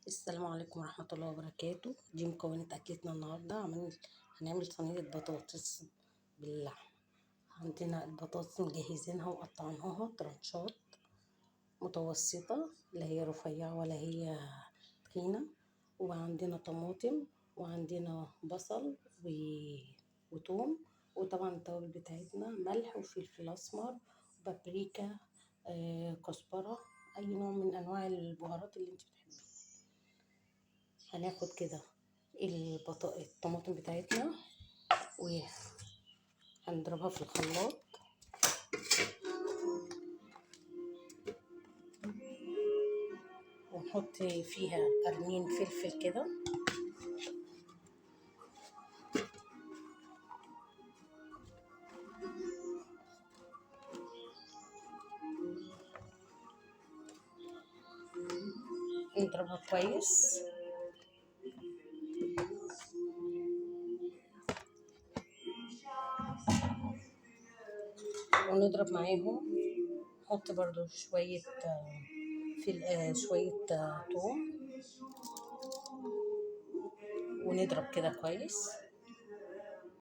السلام عليكم ورحمة الله وبركاته. دي مكونات أكلتنا النهاردة. هنعمل صينية بطاطس باللحم. عندنا البطاطس مجهزينها وقطعناها ترانشات متوسطة، لا هي رفيعة ولا هي تخينة. وعندنا طماطم وعندنا بصل وتوم، وطبعا التوابل بتاعتنا ملح وفلفل أسمر وبابريكا، كزبرة، أي نوع من أنواع البهارات اللي انت بتحبيها. هناخد كده الطماطم بتاعتنا وهنضربها في الخلاط، ونحط فيها قرنين فلفل كده، نضربها كويس ونضرب معاهم. نحط برضو شوية شوية توم، ونضرب كده كويس.